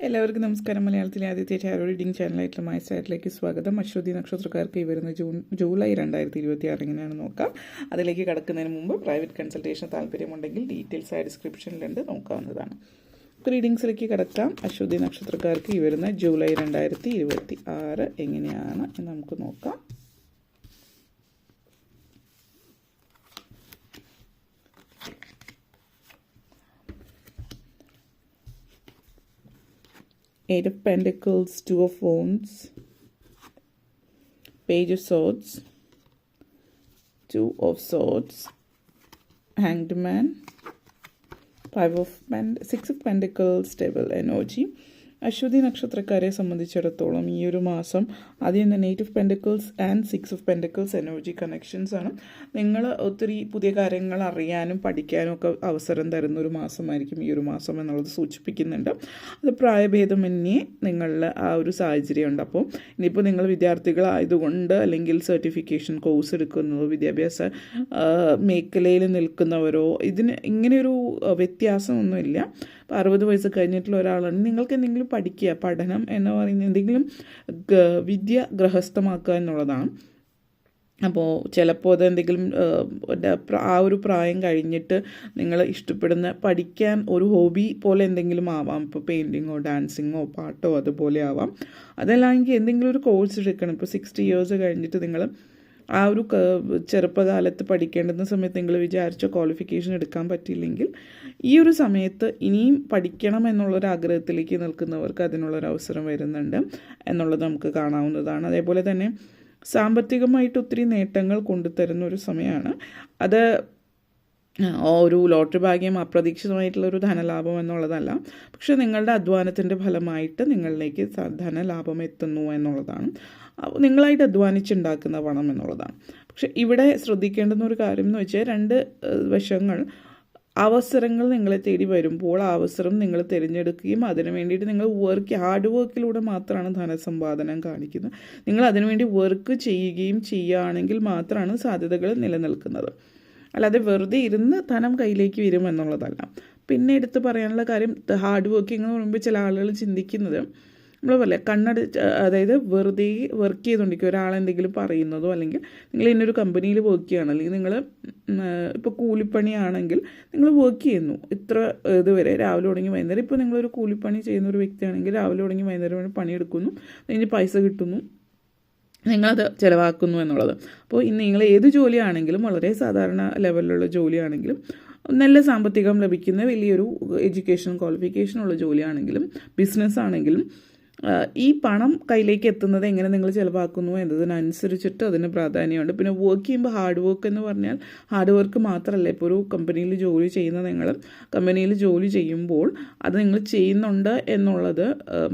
എല്ലാവർക്കും നമസ്കാരം. മലയാളത്തിലെ ആദ്യത്തെ ടാരോ റീഡിംഗ് ചാനലായിട്ടുള്ള മൈ സൈറ്റിലേക്ക് സ്വാഗതം. അശ്വതി നക്ഷത്രക്കാർക്ക് ഈ വരുന്ന ജൂലൈ 2026 എങ്ങനെയാണ് നോക്കാം. അതിലേക്ക് കടക്കുന്നതിന് മുമ്പ് പ്രൈവറ്റ് കൺസൾട്ടേഷൻ താല്പര്യമുണ്ടെങ്കിൽ ഡീറ്റെയിൽസ് ആയ ഡിസ്ക്രിപ്ഷനിലുണ്ട്, നോക്കാവുന്നതാണ്. റീഡിങ്സിലേക്ക് കടക്കാം. അശ്വതി നക്ഷത്രക്കാർക്ക് ഈ വരുന്ന ജൂലൈ 2026 എങ്ങനെയാണ് എന്ന് നമുക്ക് നോക്കാം. Eight of Pentacles, Two of Wands, Page of Swords, Two of Swords, Hanged Man, Six of Pentacles, Stable Energy. Aswathy നക്ഷത്രക്കാരെ സംബന്ധിച്ചിടത്തോളം ഈ ഒരു മാസം ആദ്യം തന്നെ 8 of Pentacles and 6 of Pentacles energy connections ആണ്. നിങ്ങൾ ഒത്തിരി പുതിയ കാര്യങ്ങൾ അറിയാനും പഠിക്കാനും ഒക്കെ അവസരം തരുന്ന ഒരു മാസമായിരിക്കും ഈ ഒരു മാസം എന്നുള്ളത് സൂചിപ്പിക്കുന്നുണ്ട്. അത് പ്രായഭേദമന്യേ നിങ്ങളിൽ ആ ഒരു സാഹചര്യമുണ്ട്. അപ്പോൾ ഇനിയിപ്പോൾ നിങ്ങൾ വിദ്യാർത്ഥികളായതുകൊണ്ട് അല്ലെങ്കിൽ സർട്ടിഫിക്കേഷൻ കോഴ്സ് എടുക്കുന്നതോ വിദ്യാഭ്യാസ മേഖലയിൽ നിൽക്കുന്നവരോ ഇങ്ങനെയൊരു വ്യത്യാസമൊന്നുമില്ല. 60 വയസ്സ് കഴിഞ്ഞിട്ടുള്ള ഒരാളാണ് നിങ്ങൾക്ക് എന്തെങ്കിലും പഠിക്കുക, പഠനം എന്ന് പറയുന്നത് എന്തെങ്കിലും വിദ്യ ഗൃഹസ്ഥമാക്കുക എന്നുള്ളതാണ്. അപ്പോൾ ചിലപ്പോൾ അത് എന്തെങ്കിലും ആ ഒരു പ്രായം കഴിഞ്ഞിട്ട് നിങ്ങൾ ഇഷ്ടപ്പെടുന്ന പഠിക്കാൻ ഒരു ഹോബി പോലെ എന്തെങ്കിലും ആവാം. ഇപ്പോൾ പെയിൻറ്റിങ്ങോ ഡാൻസിങ്ങോ പാട്ടോ അതുപോലെ ആവാം. അതല്ലെങ്കിൽ എന്തെങ്കിലും ഒരു കോഴ്സ് എടുക്കണം. ഇപ്പോൾ 60 ഇയേഴ്സ് കഴിഞ്ഞിട്ട് നിങ്ങൾ ആ ഒരു ചെറുപ്പകാലത്ത് പഠിക്കേണ്ടുന്ന സമയത്ത് നിങ്ങൾ വിചാരിച്ച ക്വാളിഫിക്കേഷൻ എടുക്കാൻ പറ്റിയില്ലെങ്കിൽ ഈ ഒരു സമയത്ത് ഇനിയും പഠിക്കണം എന്നുള്ളൊരു ആഗ്രഹത്തിലേക്ക് നിൽക്കുന്നവർക്ക് അതിനുള്ളൊരു അവസരം വരുന്നുണ്ട് എന്നുള്ളത് നമുക്ക് കാണാവുന്നതാണ്. അതേപോലെ തന്നെ സാമ്പത്തികമായിട്ട് ഒത്തിരി നേട്ടങ്ങൾ കൊണ്ടുതരുന്ന ഒരു സമയമാണ്. അത് ഒരു ലോട്ടറി ഭാഗ്യം, അപ്രതീക്ഷിതമായിട്ടുള്ളൊരു ധനലാഭം എന്നുള്ളതല്ല, പക്ഷെ നിങ്ങളുടെ അധ്വാനത്തിൻ്റെ ഫലമായിട്ട് നിങ്ങളിലേക്ക് ധനലാഭം എത്തുന്നു എന്നുള്ളതാണ്. നിങ്ങളായിട്ട് അധ്വാനിച്ചുണ്ടാക്കുന്ന പണം എന്നുള്ളതാണ്. പക്ഷെ ഇവിടെ ശ്രദ്ധിക്കേണ്ടുന്ന ഒരു കാര്യം എന്ന് വെച്ചാൽ 2 വശങ്ങൾ. അവസരങ്ങൾ നിങ്ങളെ തേടി വരുമ്പോൾ ആ അവസരം നിങ്ങൾ തിരഞ്ഞെടുക്കുകയും അതിനു വേണ്ടിയിട്ട് നിങ്ങൾ ഹാർഡ് വർക്കിലൂടെ മാത്രമാണ് ധനസമ്പാദനം കാണിക്കുന്നത്. നിങ്ങൾ അതിനുവേണ്ടി വർക്ക് ചെയ്യുകയും ചെയ്യുകയാണെങ്കിൽ മാത്രമാണ് സാധ്യതകൾ നിലനിൽക്കുന്നത്. അല്ലാതെ വെറുതെ ഇരുന്ന് ധനം കയ്യിലേക്ക് വരുമെന്നുള്ളതല്ല. പിന്നെ എടുത്ത് പറയാനുള്ള കാര്യം, ഹാർഡ് വർക്കിംഗ് എന്ന് പറയുമ്പോൾ ചില ആളുകൾ ചിന്തിക്കുന്നത് നമ്മൾ പറയാം അതായത് വെറുതെ വർക്ക് ചെയ്തുകൊണ്ടിരിക്കുക. ഒരാളെന്തെങ്കിലും പറയുന്നതോ അല്ലെങ്കിൽ നിങ്ങൾ ഇന്നൊരു കമ്പനിയിൽ വർക്ക് ചെയ്യുകയാണ്, അല്ലെങ്കിൽ നിങ്ങൾ ഇപ്പോൾ കൂലിപ്പണിയാണെങ്കിൽ നിങ്ങൾ വർക്ക് ചെയ്യുന്നു ഇത്ര ഇതുവരെ രാവിലെ തുടങ്ങി വൈകുന്നേരം. ഇപ്പോൾ നിങ്ങളൊരു കൂലിപ്പണി ചെയ്യുന്ന ഒരു വ്യക്തിയാണെങ്കിൽ രാവിലെ തുടങ്ങി വൈകുന്നേരം വരെ പണിയെടുക്കുന്നു, അതിന് പൈസ കിട്ടുന്നു, നിങ്ങളത് ചിലവാക്കുന്നു എന്നുള്ളത്. അപ്പോൾ ഇന്ന് നിങ്ങൾ ഏത് ജോലിയാണെങ്കിലും, വളരെ സാധാരണ ലെവലിലുള്ള ജോലിയാണെങ്കിലും, നല്ല സാമ്പത്തികം ലഭിക്കുന്ന വലിയൊരു എഡ്യൂക്കേഷൻ ക്വാളിഫിക്കേഷനുള്ള ജോലിയാണെങ്കിലും ബിസിനസ് ആണെങ്കിലും ഈ പണം കയ്യിലേക്ക് എത്തുന്നത് എങ്ങനെ നിങ്ങൾ ചിലവാക്കുന്നു എന്നതിനനുസരിച്ചിട്ട് അതിന് പ്രാധാന്യമുണ്ട്. പിന്നെ വർക്ക് ചെയ്യുമ്പോൾ ഹാർഡ് വർക്ക് എന്ന് പറഞ്ഞാൽ ഹാർഡ് വർക്ക് മാത്രമല്ല. ഇപ്പോൾ ഒരു കമ്പനിയിൽ ജോലി ചെയ്യുന്ന നിങ്ങൾ കമ്പനിയിൽ ജോലി ചെയ്യുമ്പോൾ അത് നിങ്ങൾ ചെയ്യുന്നുണ്ട് എന്നുള്ളത്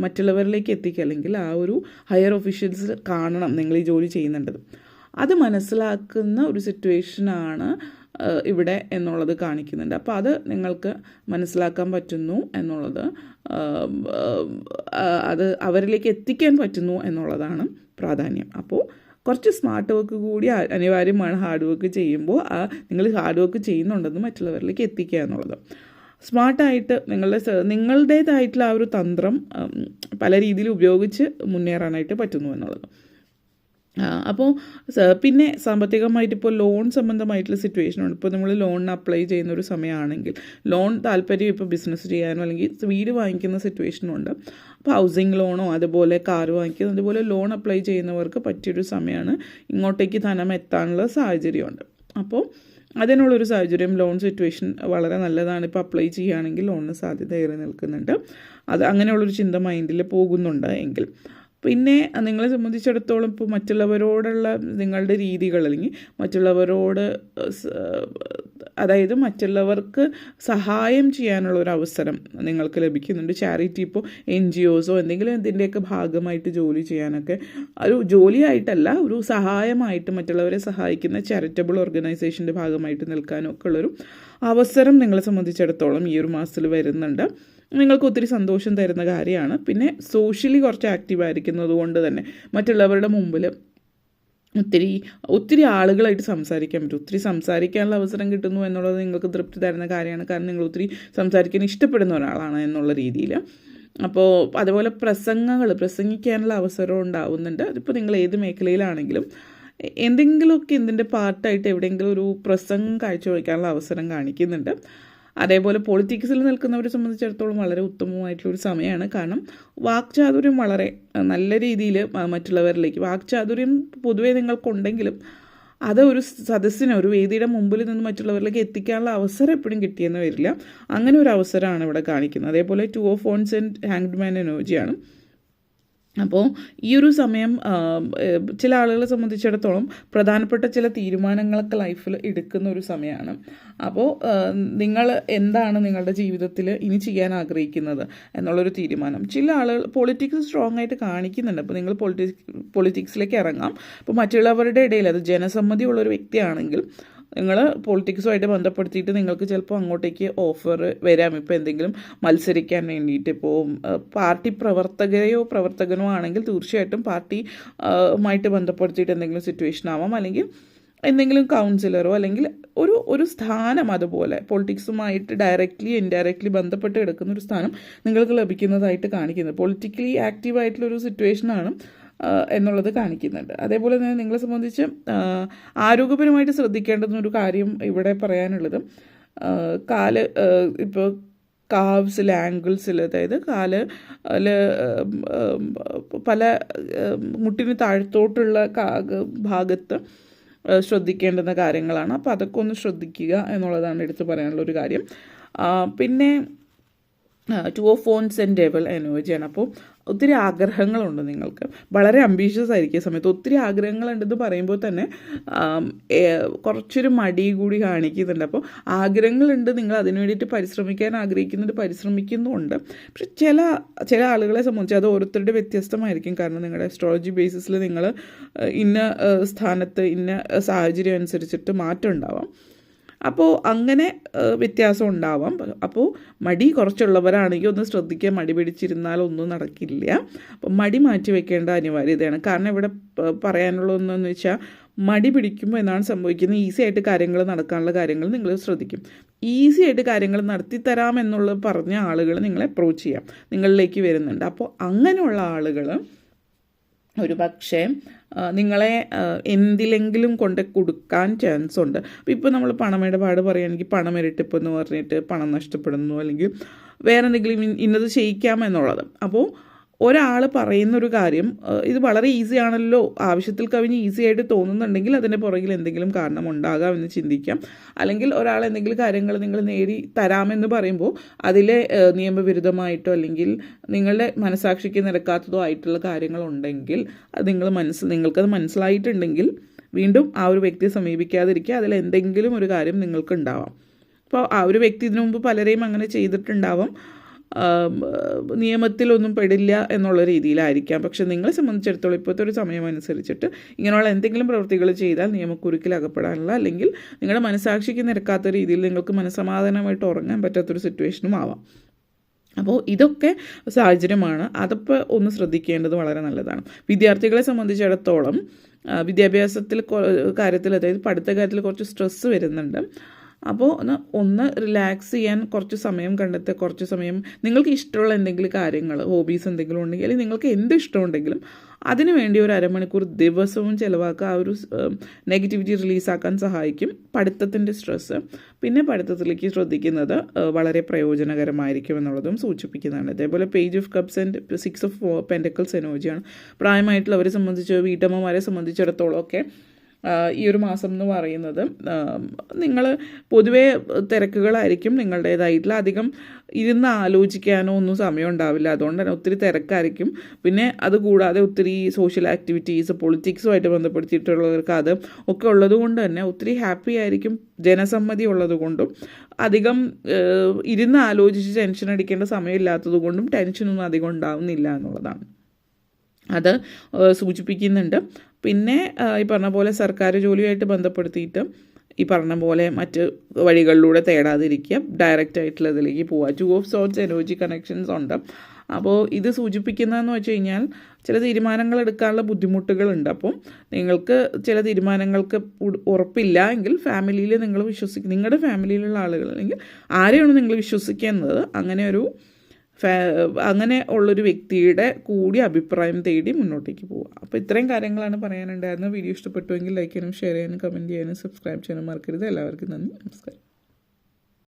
മറ്റുള്ളവരിലേക്ക് എത്തിക്കുക, അല്ലെങ്കിൽ ആ ഒരു ഹയർ ഒഫീഷ്യൽസ് കാണണം നിങ്ങൾ ഈ ജോലി ചെയ്യുന്നുണ്ടത്. അത് മനസ്സിലാക്കുന്ന ഒരു സിറ്റുവേഷനാണ് ഇവിടെ എന്നുള്ളത് കാണിക്കുന്നുണ്ട്. അപ്പോൾ അത് നിങ്ങൾക്ക് മനസ്സിലാക്കാൻ പറ്റുന്നു എന്നുള്ളത്, അത് അവരിലേക്ക് എത്തിക്കാൻ പറ്റുന്നു എന്നുള്ളതാണ് പ്രാധാന്യം. അപ്പോൾ കുറച്ച് സ്മാർട്ട് വർക്ക് കൂടി അനിവാര്യമാണ് ഹാർഡ് വർക്ക് ചെയ്യുമ്പോൾ. നിങ്ങൾ ഹാർഡ് വർക്ക് ചെയ്യുന്നുണ്ടെന്ന് മറ്റുള്ളവരിലേക്ക് എത്തിക്കുക എന്നുള്ളത്. സ്മാർട്ടായിട്ട് നിങ്ങളുടേതായിട്ടുള്ള ആ ഒരു തന്ത്രം പല രീതിയിൽ ഉപയോഗിച്ച് മുന്നേറാനായിട്ട് പറ്റുന്നു എന്നുള്ളത്. അപ്പോൾ പിന്നെ സാമ്പത്തികമായിട്ട് ഇപ്പോൾ ലോൺ സംബന്ധമായിട്ടുള്ള സിറ്റുവേഷനുണ്ട്. ഇപ്പോൾ നമ്മൾ ലോണിന് അപ്ലൈ ചെയ്യുന്ന ഒരു സമയമാണെങ്കിൽ, ലോൺ താല്പര്യം ഇപ്പോൾ ബിസിനസ് ചെയ്യാനോ അല്ലെങ്കിൽ വീട് വാങ്ങിക്കുന്ന സിറ്റുവേഷനുണ്ട്. അപ്പോൾ ഹൗസിംഗ് ലോണോ അതുപോലെ കാർ വാങ്ങിക്കുന്ന അതുപോലെ ലോൺ അപ്ലൈ ചെയ്യുന്നവർക്ക് പറ്റിയൊരു സമയമാണ്. ഇങ്ങോട്ടേക്ക് ധനം എത്താനുള്ള സാഹചര്യമുണ്ട്. അപ്പോൾ അതിനുള്ളൊരു സാഹചര്യം, ലോൺ സിറ്റുവേഷൻ വളരെ നല്ലതാണ്. ഇപ്പോൾ അപ്ലൈ ചെയ്യുകയാണെങ്കിൽ ലോണിന് സാധ്യത ഏറി നിൽക്കുന്നുണ്ട്. അത് അങ്ങനെയുള്ളൊരു ചിന്ത മൈൻഡിൽ പോകുന്നുണ്ട് എങ്കിൽ. പിന്നെ നിങ്ങളെ സംബന്ധിച്ചിടത്തോളം ഇപ്പോൾ മറ്റുള്ളവരോടുള്ള നിങ്ങളുടെ രീതികൾ, അല്ലെങ്കിൽ അതായത് മറ്റുള്ളവർക്ക് സഹായം ചെയ്യാനുള്ള ഒരു അവസരം നിങ്ങൾക്ക് ലഭിക്കുന്നുണ്ട്. ചാരിറ്റി, ഇപ്പോൾ NGOs എന്തെങ്കിലും ഇതിൻ്റെയൊക്കെ ഭാഗമായിട്ട് ജോലി ചെയ്യാനൊക്കെ, ഒരു ജോലിയായിട്ടല്ല, ഒരു സഹായമായിട്ട് മറ്റുള്ളവരെ സഹായിക്കുന്ന ചാരിറ്റബിൾ ഓർഗനൈസേഷൻ്റെ ഭാഗമായിട്ട് നിൽക്കാനും ഒക്കെ ഉള്ളൊരു അവസരം നിങ്ങളെ സംബന്ധിച്ചിടത്തോളം ഈ ഒരു മാസത്തിൽ വരുന്നുണ്ട്. നിങ്ങൾക്ക് ഒത്തിരി സന്തോഷം തരുന്ന കാര്യമാണ്. പിന്നെ സോഷ്യലി കുറച്ച് ആക്റ്റീവായിരിക്കുന്നത് കൊണ്ട് തന്നെ മറ്റുള്ളവരുടെ മുമ്പിൽ ഒത്തിരി ആളുകളായിട്ട് സംസാരിക്കാൻ പറ്റും. ഒത്തിരി സംസാരിക്കാനുള്ള അവസരം കിട്ടുന്നു എന്നുള്ളത് നിങ്ങൾക്ക് തൃപ്തി തരുന്ന കാര്യമാണ്. കാരണം നിങ്ങൾ ഒത്തിരി സംസാരിക്കാൻ ഇഷ്ടപ്പെടുന്ന ഒരാളാണ് എന്നുള്ള രീതിയിൽ. അപ്പോൾ അതുപോലെ പ്രസംഗിക്കാനുള്ള അവസരം ഉണ്ടാവുന്നുണ്ട്. അതിപ്പോൾ നിങ്ങൾ ഏത് മേഖലയിലാണെങ്കിലും എന്തെങ്കിലുമൊക്കെ ഇതിൻ്റെ പാർട്ടായിട്ട് എവിടെയെങ്കിലും ഒരു പ്രസംഗം കാഴ്ചവെക്കാനുള്ള അവസരം കാണിക്കുന്നുണ്ട്. അതേപോലെ പൊളിറ്റിക്സിൽ നിൽക്കുന്നവരെ സംബന്ധിച്ചിടത്തോളം വളരെ ഉത്തമമായിട്ടുള്ളൊരു സമയമാണ്. കാരണം വാക്ചാതുര്യം വളരെ നല്ല രീതിയിൽ മറ്റുള്ളവരിലേക്ക് വാക്ചാതുര്യം പൊതുവേ നിങ്ങൾക്കുണ്ടെങ്കിലും അത് ഒരു സദസ്സിനെ ഒരു വേദിയുടെ മുമ്പിൽ നിന്ന് മറ്റുള്ളവരിലേക്ക് എത്തിക്കാനുള്ള അവസരം എപ്പോഴും കിട്ടിയെന്ന് വരില്ല. അങ്ങനെ ഒരു അവസരമാണ് ഇവിടെ കാണിക്കുന്നത്. അതേപോലെ 2 of Wands and hanged man എനർജിയാണ്. അപ്പോൾ ഈ ഒരു സമയം ചില ആളുകളെ സംബന്ധിച്ചിടത്തോളം പ്രധാനപ്പെട്ട ചില തീരുമാനങ്ങളൊക്കെ ലൈഫിൽ എടുക്കുന്ന ഒരു സമയമാണ്. അപ്പോൾ നിങ്ങൾ എന്താണ് നിങ്ങളുടെ ജീവിതത്തിൽ ഇനി ചെയ്യാൻ ആഗ്രഹിക്കുന്നത് എന്നുള്ളൊരു തീരുമാനം. ചില ആളുകൾ പൊളിറ്റിക്സ് സ്ട്രോങ് ആയിട്ട് കാണിക്കുന്നുണ്ട്. അപ്പോൾ നിങ്ങൾ പൊളിറ്റിക്സിലേക്ക് ഇറങ്ങാം. അപ്പോൾ മറ്റുള്ളവരുടെ ഇടയിൽ അത് ജനസമ്മതി ഉള്ളൊരു വ്യക്തിയാണെങ്കിൽ നിങ്ങൾ പൊളിറ്റിക്സുമായിട്ട് ബന്ധപ്പെടുത്തിയിട്ട് നിങ്ങൾക്ക് ചിലപ്പോൾ അങ്ങോട്ടേക്ക് ഓഫർ വരാം. ഇപ്പോൾ എന്തെങ്കിലും മത്സരിക്കാൻ വേണ്ടിയിട്ട്, ഇപ്പോൾ പാർട്ടി പ്രവർത്തകനോ ആണെങ്കിൽ തീർച്ചയായിട്ടും പാർട്ടിയുമായിട്ട് ബന്ധപ്പെടുത്തിയിട്ട് എന്തെങ്കിലും സിറ്റുവേഷൻ ആവാം. അല്ലെങ്കിൽ എന്തെങ്കിലും കൗൺസിലറോ അല്ലെങ്കിൽ ഒരു സ്ഥാനം അതുപോലെ പൊളിറ്റിക്സുമായിട്ട് ഡയറക്റ്റ്ലി ഇൻഡയറക്റ്റ്ലി ബന്ധപ്പെട്ട് കിടക്കുന്ന ഒരു സ്ഥാനം നിങ്ങൾക്ക് ലഭിക്കുന്നതായിട്ട് കാണിക്കുന്നത്. പൊളിറ്റിക്കലി ആക്റ്റീവായിട്ടുള്ളൊരു സിറ്റുവേഷനാണ് എന്നുള്ളത് കാണിക്കുന്നുണ്ട്. അതേപോലെ തന്നെ നിങ്ങളെ സംബന്ധിച്ച് ആരോഗ്യപരമായിട്ട് ശ്രദ്ധിക്കേണ്ടുന്നൊരു കാര്യം ഇവിടെ പറയാനുള്ളത്, ഇപ്പോൾ കാവ്സിൽ ആംഗിൾസിൽ, അതായത് പല മുട്ടിന് താഴത്തോട്ടുള്ള ഭാഗത്ത് ശ്രദ്ധിക്കേണ്ടുന്ന കാര്യങ്ങളാണ്. അപ്പോൾ അതൊക്കെ ഒന്ന് ശ്രദ്ധിക്കുക എന്നുള്ളതാണ് എടുത്തു പറയാനുള്ളൊരു കാര്യം. പിന്നെ 2 of Wands ആൻഡ് ഡെവിൾ എനർജിയാണ്. അപ്പോൾ ഒത്തിരി ആഗ്രഹങ്ങളുണ്ട് നിങ്ങൾക്ക്, വളരെ അംബീഷ്യസ് ആയിരിക്കും ഈ സമയത്ത്. ഒത്തിരി ആഗ്രഹങ്ങളുണ്ടെന്ന് പറയുമ്പോൾ തന്നെ കുറച്ചൊരു മടി കൂടി കാണിക്കുന്നുണ്ട്. അപ്പോൾ ആഗ്രഹങ്ങളുണ്ട്, നിങ്ങൾ അതിന് വേണ്ടിയിട്ട് പരിശ്രമിക്കുന്നുണ്ട്. പക്ഷെ ചില ആളുകളെ സംബന്ധിച്ച് അത് ഓരോരുത്തരുടെ വ്യത്യസ്തമായിരിക്കും. കാരണം നിങ്ങളുടെ അസ്ട്രോളജി ബേസിസിൽ നിങ്ങൾ ഇന്ന സ്ഥാനത്ത് ഇന്ന സാഹചര്യം അനുസരിച്ചിട്ട് മാറ്റം ഉണ്ടാവാം. അപ്പോൾ അങ്ങനെ വ്യത്യാസം ഉണ്ടാവാം. അപ്പോൾ മടി കുറച്ചുള്ളവരാണെങ്കിൽ ഒന്ന് ശ്രദ്ധിക്കുക, മടി പിടിച്ചിരുന്നാൽ ഒന്നും നടക്കില്ല. അപ്പം മടി മാറ്റി വെക്കേണ്ട അനിവാര്യതയാണ്. കാരണം ഇവിടെ പറയാനുള്ളതെന്ന് വെച്ചാൽ മടി പിടിക്കുമ്പോൾ എന്താണ് സംഭവിക്കുന്നത്, ഈസി ആയിട്ട് കാര്യങ്ങൾ നടക്കാനുള്ള കാര്യങ്ങൾ നിങ്ങൾ ശ്രദ്ധിക്കും. ഈസി ആയിട്ട് കാര്യങ്ങൾ നടത്തിത്തരാം എന്നുള്ളത് പറഞ്ഞ ആളുകൾ നിങ്ങളെ അപ്രോച്ച് ചെയ്യാം, നിങ്ങളിലേക്ക് വരുന്നുണ്ട്. അപ്പോൾ അങ്ങനെയുള്ള ആളുകൾ ഒരു പക്ഷേ നിങ്ങളെ എന്തിലെങ്കിലും കൊണ്ട് കൊടുക്കാൻ ചാൻസ് ഉണ്ട്. അപ്പോൾ ഇപ്പോൾ നമ്മൾ പണമിടപാട് പറയുകയാണെങ്കിൽ പണം ഇരട്ടിപ്പെന്ന് പറഞ്ഞിട്ട് പണം നഷ്ടപ്പെടുന്നു, അല്ലെങ്കിൽ വേറെ എന്തെങ്കിലും ഇന്നത് ചെയ്യിക്കാമെന്നുള്ളത്. അപ്പോൾ ഒരാൾ പറയുന്നൊരു കാര്യം ഇത് വളരെ ഈസി ആണല്ലോ, ആവശ്യത്തിൽ കവിഞ്ഞ് ഈസി ആയിട്ട് തോന്നുന്നുണ്ടെങ്കിൽ അതിൻ്റെ പുറകിൽ എന്തെങ്കിലും കാരണം ഉണ്ടാകാമെന്ന് ചിന്തിക്കാം. അല്ലെങ്കിൽ ഒരാൾ എന്തെങ്കിലും കാര്യങ്ങൾ നിങ്ങൾ നേടി തരാമെന്ന് പറയുമ്പോൾ അതിലെ നിയമവിരുദ്ധമായിട്ടോ അല്ലെങ്കിൽ നിങ്ങളുടെ മനസാക്ഷിക്ക് നിരക്കാത്തതോ ആയിട്ടുള്ള കാര്യങ്ങളുണ്ടെങ്കിൽ അത് നിങ്ങൾക്കത് മനസ്സിലായിട്ടുണ്ടെങ്കിൽ വീണ്ടും ആ ഒരു വ്യക്തിയെ സമീപിക്കാതിരിക്കുക. അതിൽ എന്തെങ്കിലും ഒരു കാര്യം നിങ്ങൾക്ക് ഉണ്ടാവാം. അപ്പോൾ ആ ഒരു വ്യക്തി ഇതിനു മുമ്പ് പലരെയും അങ്ങനെ ചെയ്തിട്ടുണ്ടാവാം, നിയമത്തിലൊന്നും പെടില്ല എന്നുള്ള രീതിയിലായിരിക്കാം. പക്ഷെ നിങ്ങളെ സംബന്ധിച്ചിടത്തോളം ഇപ്പോഴത്തെ ഒരു സമയം അനുസരിച്ചിട്ട് ഇങ്ങനെയുള്ള എന്തെങ്കിലും പ്രവൃത്തികൾ ചെയ്താൽ നിയമക്കുരുക്കിൽ അകപ്പെടാനുള്ള, അല്ലെങ്കിൽ നിങ്ങളുടെ മനസാക്ഷിക്ക് നിരക്കാത്ത രീതിയിൽ നിങ്ങൾക്ക് മനസ്സമാധാനമായിട്ട് ഉറങ്ങാൻ പറ്റാത്തൊരു സിറ്റുവേഷനും ആവാം. അപ്പോൾ ഇതൊക്കെ സാഹചര്യമാണ്. അതപ്പോൾ ഒന്ന് ശ്രദ്ധിക്കേണ്ടത് വളരെ നല്ലതാണ്. വിദ്യാർത്ഥികളെ സംബന്ധിച്ചിടത്തോളം വിദ്യാഭ്യാസത്തിൽ കാര്യത്തിൽ, അതായത് പഠിത്ത കാര്യത്തിൽ കുറച്ച് സ്ട്രെസ്സ് വരുന്നുണ്ട്. അപ്പോൾ ഒന്ന് റിലാക്സ് ചെയ്യാൻ കുറച്ച് സമയം കണ്ടെത്തുക. കുറച്ച് സമയം നിങ്ങൾക്ക് ഇഷ്ടമുള്ള എന്തെങ്കിലും കാര്യങ്ങൾ, ഹോബീസ് എന്തെങ്കിലും ഉണ്ടെങ്കിൽ, അല്ലെങ്കിൽ നിങ്ങൾക്ക് എന്ത് ഇഷ്ടമുണ്ടെങ്കിലും അതിനു വേണ്ടി ഒരു അരമണിക്കൂർ ദിവസവും ചിലവാക്കുക. ആ ഒരു നെഗറ്റിവിറ്റി റിലീസാക്കാൻ സഹായിക്കും. പഠിത്തത്തിൻ്റെ സ്ട്രെസ്സ്, പിന്നെ പഠിത്തത്തിലേക്ക് ശ്രദ്ധിക്കുന്നത് വളരെ പ്രയോജനകരമായിരിക്കും എന്നുള്ളതും സൂചിപ്പിക്കുന്നതാണ്. അതേപോലെ page of cups and 6 of Pentacles എനർജിയാണ്. പ്രായമായിട്ടുള്ളവരെ സംബന്ധിച്ച്, വീട്ടമ്മമാരെ സംബന്ധിച്ചിടത്തോളം ഒക്കെ ഈ ഒരു മാസം എന്ന് പറയുന്നത് നിങ്ങൾ പൊതുവേ തിരക്കുകളായിരിക്കും നിങ്ങളുടേതായിട്ടുള്ള, അധികം ഇരുന്ന് ആലോചിക്കാനോ ഒന്നും സമയം ഉണ്ടാവില്ല. അതുകൊണ്ട് തന്നെ ഒത്തിരി തിരക്കായിരിക്കും. പിന്നെ അതുകൂടാതെ ഒത്തിരി സോഷ്യൽ ആക്ടിവിറ്റീസ്, പൊളിറ്റിക്സുമായിട്ട് ബന്ധപ്പെടുത്തിയിട്ടുള്ളവർക്ക് അത് ഒക്കെ ഉള്ളത് കൊണ്ട് തന്നെ ഒത്തിരി ഹാപ്പി ആയിരിക്കും. ജനസമ്മതി ഉള്ളത് കൊണ്ടും അധികം ഇരുന്ന് ആലോചിച്ച് ടെൻഷൻ അടിക്കേണ്ട സമയമില്ലാത്തത് കൊണ്ടും ടെൻഷനൊന്നും അധികം ഉണ്ടാവുന്നില്ല എന്നുള്ളതാണ് അത് സൂചിപ്പിക്കുന്നുണ്ട്. പിന്നെ ഈ പറഞ്ഞ പോലെ സർക്കാർ ജോലിയായിട്ട് ബന്ധപ്പെടുത്തിയിട്ട് ഈ പറഞ്ഞ പോലെ മറ്റ് വഴികളിലൂടെ തേടാതിരിക്കുക, ഡയറക്റ്റ് ആയിട്ടുള്ള ഇതിലേക്ക് പോവുക. 2 of Swords എനർജി കണക്ഷൻസ് ഉണ്ട്. അപ്പോൾ ഇത് സൂചിപ്പിക്കുന്നതെന്ന് വെച്ച് കഴിഞ്ഞാൽ ചില തീരുമാനങ്ങൾ എടുക്കാനുള്ള ബുദ്ധിമുട്ടുകളുണ്ട്. അപ്പം നിങ്ങൾക്ക് ചില തീരുമാനങ്ങൾക്ക് ഉറപ്പില്ല എങ്കിൽ ഫാമിലിയിൽ നിങ്ങൾ നിങ്ങളുടെ ഫാമിലിയിലുള്ള ആളുകൾ അല്ലെങ്കിൽ ആരെയാണ് നിങ്ങൾ വിശ്വസിക്കുന്നത്, അങ്ങനെ ഒരു അങ്ങനെ ഉള്ളൊരു വ്യക്തിയുടെ കൂടി അഭിപ്രായം തേടി മുന്നോട്ടേക്ക് പോവുക. അപ്പോൾ ഇത്രയും കാര്യങ്ങളാണ് പറയാനുണ്ടായിരുന്നത്. വീഡിയോ ഇഷ്ടപ്പെട്ടുവെങ്കിൽ ലൈക്ക് ചെയ്യാനും ഷെയർ ചെയ്യാനും കമൻറ്റ് ചെയ്യാനും സബ്സ്ക്രൈബ് ചെയ്യാനും മറക്കരുത്. എല്ലാവർക്കും നന്ദി, നമസ്കാരം.